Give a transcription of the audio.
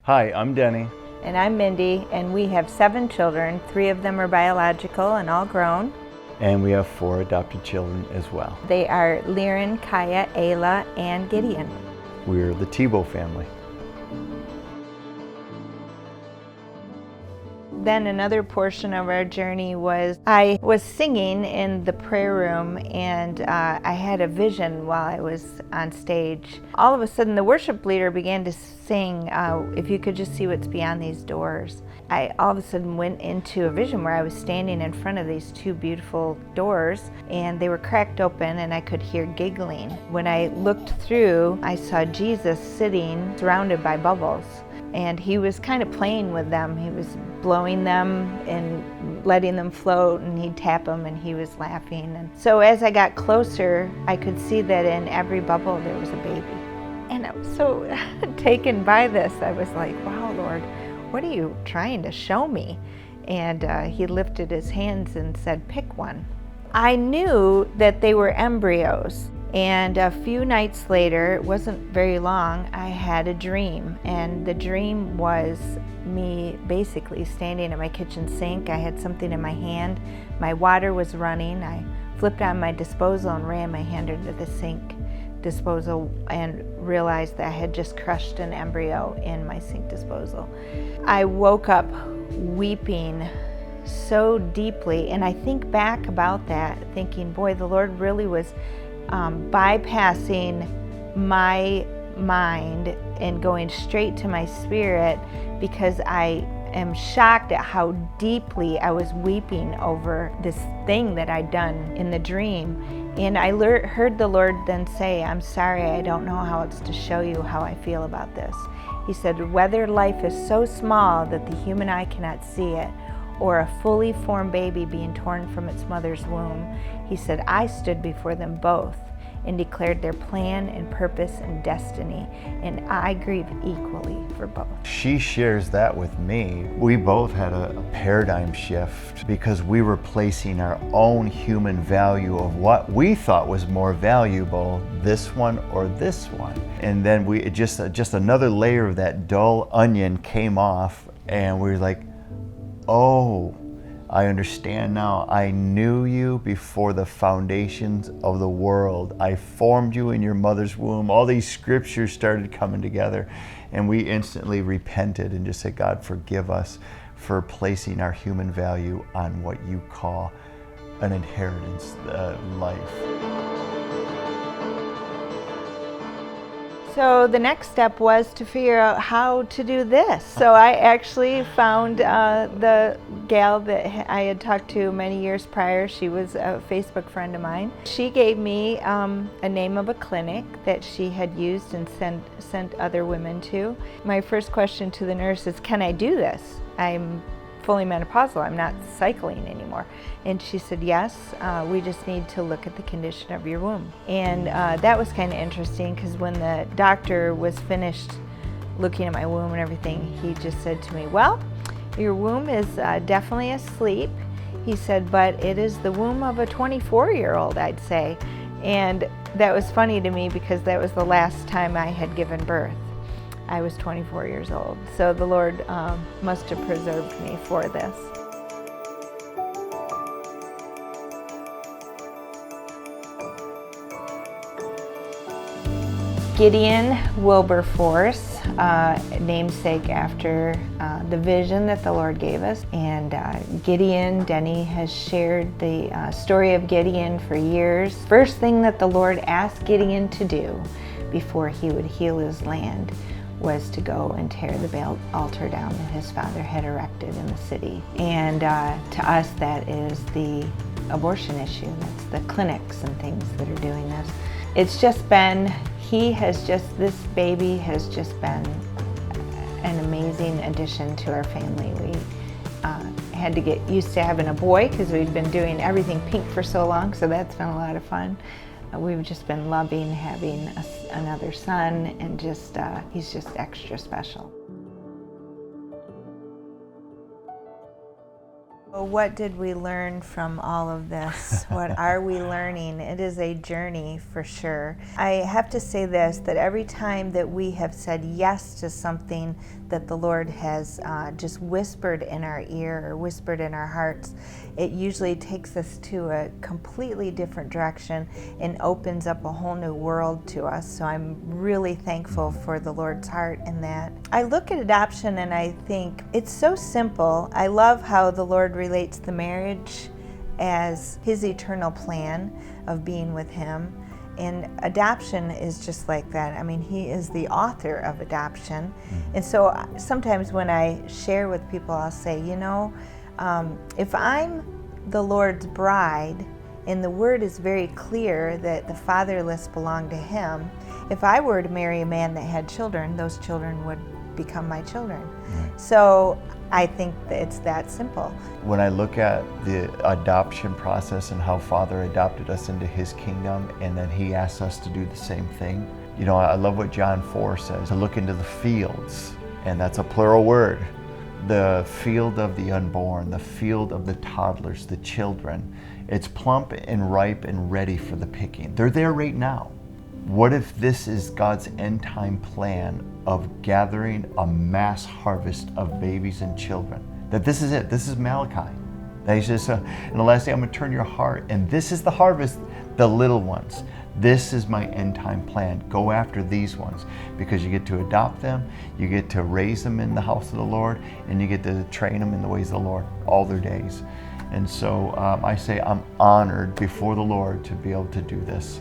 Hi, I'm Denny. And I'm Mindy, and we have 7 children. 3 of them are biological and all grown. And we have 4 adopted children as well. They are Liren, Kaya, Ayla, and Gideon. We're the Thybault family. Then another portion of our journey was I was singing in the prayer room, and I had a vision while I was on stage. All of a sudden the worship leader began to sing, "If you could just see what's beyond these doors." I all of a sudden went into a vision where I was standing in front of these 2 beautiful doors, and they were cracked open and I could hear giggling. When I looked through, I saw Jesus sitting surrounded by bubbles. And he was kind of playing with them. He was blowing them and letting them float, and he'd tap them, and he was laughing. And so as I got closer, I could see that in every bubble there was a baby. And I was so taken by this. I was like, wow, Lord, what are you trying to show me? And he lifted his hands and said, pick one. I knew that they were embryos. And a few nights later, it wasn't very long, I had a dream. And the dream was me basically standing at my kitchen sink. I had something in my hand. My water was running. I flipped on my disposal and ran my hand under the sink disposal and realized that I had just crushed an embryo in my sink disposal. I woke up weeping so deeply, and I think back about that thinking, boy, the Lord really was bypassing my mind and going straight to my spirit, because I am shocked at how deeply I was weeping over this thing that I'd done in the dream. And I heard the Lord then say, I'm sorry, I don't know how else to show you how I feel about this. He said, whether life is so small that the human eye cannot see it, or a fully formed baby being torn from its mother's womb, he said, I stood before them both and declared their plan and purpose and destiny, and I grieve equally for both. She shares that with me. We both had a paradigm shift because we were placing our own human value of what we thought was more valuable, this one or this one. And then just another layer of that dull onion came off, and we were like, oh, I understand now. I knew you before the foundations of the world. I formed you in your mother's womb. All these scriptures started coming together, and we instantly repented and just said, God, forgive us for placing our human value on what you call an inheritance, life. So the next step was to figure out how to do this. So I actually found the gal that I had talked to many years prior. She was a Facebook friend of mine. She gave me a name of a clinic that she had used and sent other women to. My first question to the nurse is, can I do this? I'm fully menopausal, I'm not cycling anymore. And she said, yes, we just need to look at the condition of your womb. And that was kind of interesting, because when the doctor was finished looking at my womb and everything, he just said to me, well, your womb is definitely asleep. He said, but it is the womb of a 24-year-old, I'd say. And that was funny to me, because that was the last time I had given birth. I was 24 years old. So the Lord must have preserved me for this. Gideon Wilberforce, namesake after the vision that the Lord gave us. And Gideon, Denny has shared the story of Gideon for years. First thing that the Lord asked Gideon to do before he would heal his land was to go and tear the Baal altar down that his father had erected in the city. And to us, that is the abortion issue. That's the clinics and things that are doing this. It's just been, this baby has just been an amazing addition to our family. We had to get used to having a boy, because we'd been doing everything pink for so long, so that's been a lot of fun. We've just been loving having another son, and he's just extra special. What did we learn from all of this? What are we learning? It is a journey for sure. I have to say this, that every time that we have said yes to something that the Lord has just whispered in our ear or whispered in our hearts, it usually takes us to a completely different direction and opens up a whole new world to us. So I'm really thankful for the Lord's heart in that. I look at adoption and I think it's so simple. I love how the Lord relates the marriage as his eternal plan of being with him. And adoption is just like that. I mean, he is the author of adoption. And so sometimes when I share with people, I'll say, if I'm the Lord's bride, and the word is very clear that the fatherless belong to him, if I were to marry a man that had children, those children would become my children. So I think that it's that simple. When I look at the adoption process and how Father adopted us into his kingdom, and then he asks us to do the same thing, I love what John 4 says, to look into the fields, and that's a plural word, the field of the unborn, the field of the toddlers, the children. It's plump and ripe and ready for the picking. They're there right now. What if this is God's end time plan of gathering a mass harvest of babies and children? That this is it. This is Malachi. That he says, in the last day I'm going to turn your heart, and this is the harvest, the little ones. This is my end time plan. Go after these ones, because you get to adopt them, you get to raise them in the house of the Lord, and you get to train them in the ways of the Lord all their days. And so I say I'm honored before the Lord to be able to do this.